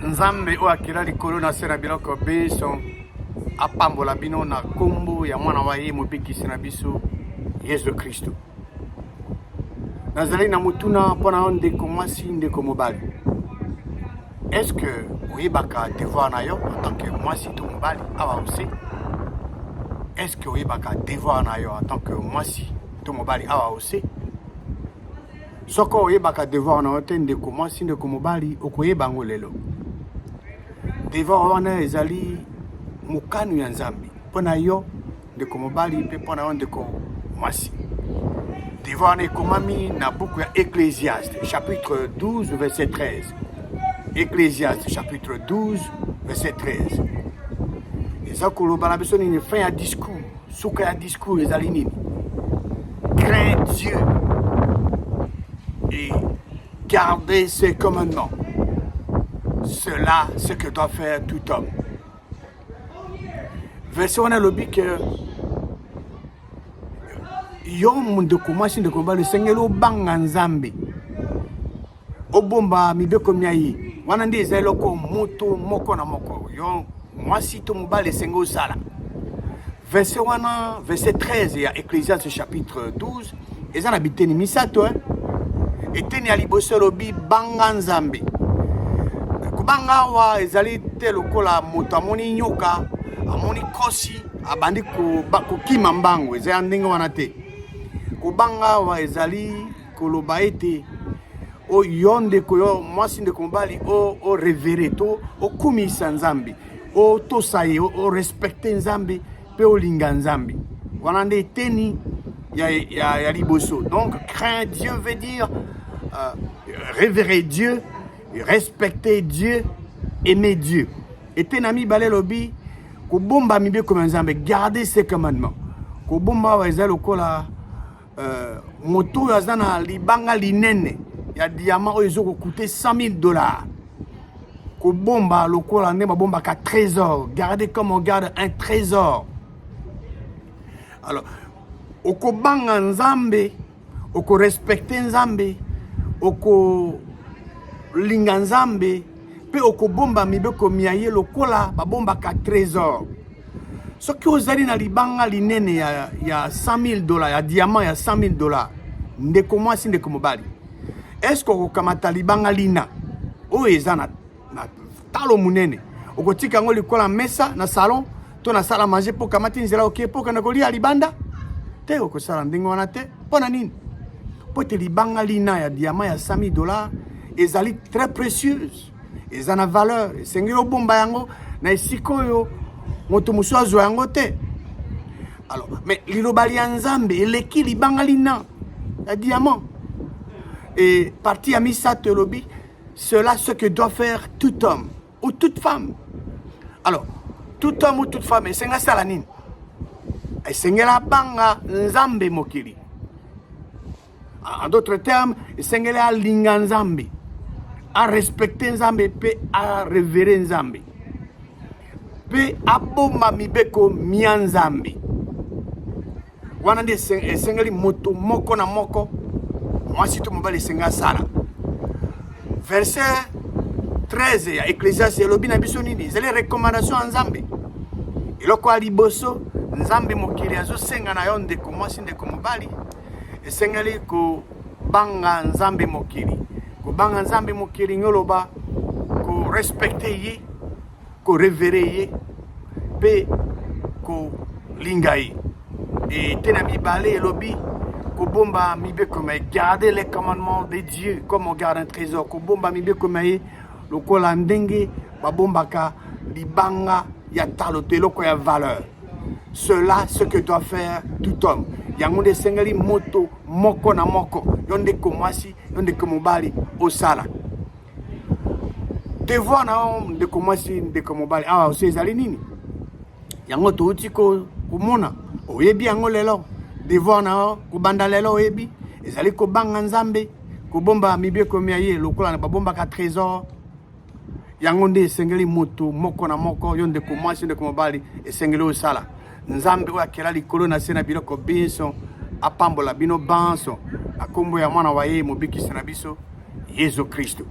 Nzambe o akira likolo na se na biloko biso apambola bino na kombo ya mwana wa ye mobikisi na biso Yesu Kristo. Nazali na mutuna mpona yo ndeko mwasi ndeko mobali. Est-ce que oyebaka devoir na yo en tant que mwasi to mobali awa ose? Est-ce que oyebaka devoir na yo en tant que mwasi to mobali awa ose? Soko oyebaka devoir na yo te ndeko mwasi ndeko mobali okoyeba ngo lelo. Devoir wana ezali mukanu ya Nzambe mpona yo ndeko mobali mpe mpona yo ndeko mwasi. Devoir ekomami na buku ya Ecclésiaste chapitre 12 verset 13. Ecclésiaste chapitre 12 verset 13. Eza koloba na biso nini fin ya discours, suka ya discours ezali nini? Crains Dieu et gardez ses commandements. Cela, ce que doit faire tout homme. Verset on a lobi que yo ndeko mwasi ndeko mobali sengeli obanga Nzambe obomba mibeko miayi wana ndi ezali loko moto moko na moko yo mwasi to mobali sengeli osala. Verset wana verset 13 ya Ecclésiaste chapitre 12 eza na biteni misato eteni ya liboso lobi banga Nzambe. Kubanga wa ezali te lokola moto amoni nyoka amoni kosi abandi kokima mbango ezali ndenge wana te. Kubanga wa ezali koloba ete o yonde ko yo mwasi ndeko mobali o revere to okumisa Nzambe o tosaye o respecte Nzambe pe olinga Nzambe wana nde eteni ya liboso. Donc craindre Dieu veut dire révérer Dieu, respecter Dieu, aimer Dieu. Et tenami balé lobi ko bomba mibe comme Nzambe, garder ses commandements. Ko bomba wa ezalo kola moto yazana libanga linene ya diamant oyo ezoko coûter $100,000. Ko bomba lokola ne bomba ka trésor, garder comme on garde un trésor. Alors oko banga Nzambe, oko respecter Nzambe, oko linga Nzambe pe oko bomba mibeko miaye lokola babomba ka trésor. Soki ozali na libanga linene ya $100,000 ya diamant ya $100,000 ndeko mwasi ndeko mobali. Est-ce que okamata libanga lina oyo eza na talo munene okotika ngo likola mesa na salon to na sala manger po kamati nzela okie po kana kolia libanda te okosala ndenge wana te pona nini? Pote libanga lina ya diamant ya $100,000 ezali très précieuse eza na valeur esengeli obomba yango na esika oyo moto mosusu azwa yango te. Alors mais liloba ya Nzambe eleki libanga lina ya diamant et partie à misato lobi cela ce que doit faire tout homme ou toute femme. Alors tout homme ou toute femme esenga sala nini? Esengela banga Nzambe mokili. En d'autres termes, esengeli alinga Nzambe, a respecter Nzambe pe a révérer Nzambe pe abomba mibeko mia Nzambe. Wana ndi esengeli moto moko na moko mwasi to mobali esenga sala. Verset 13 ya Ecclésiaste elobi na biso nini? Ezali recommandation ya Nzambe. Eloko ya liboso Nzambe mokili azosenga na yo ndeko mwasi ndeko mobali esengeli ko banga Nzambe mokili. Ko banga Nzambe mokili ngoloba ko respecter ye, ko révérer ye pe ko linga ye. Et tena bibale elobi ko bomba mibe comme garder les commandements de Dieu comme on garde un trésor. Ko bomba mibe comme lokola ndenge babombaka libanga ya talo te loko ya valeur. Cela ce que doit faire tout homme. Yango de sengeli moto moko na moko yonde ko mwasi yonde ko mobali osala. Devoir na ndeko mwasi ndeko mobali awa osezali nini? Yango to utiko kumona oyebi yango lelo. Devoir na kubanda lelo oyebi ezali ko banga Nzambe ko bomba mibeko miaye lokola na babomba ka trésor. Yango nde sengeli moto moko na moko yonde ko mwasi ndeko mobali esengeli osala. Nzambe oyo akela likolo na se na biloko biso apambola bino banso na kombo ya mwana wa ye mobikisi na biso Yesu Kristo.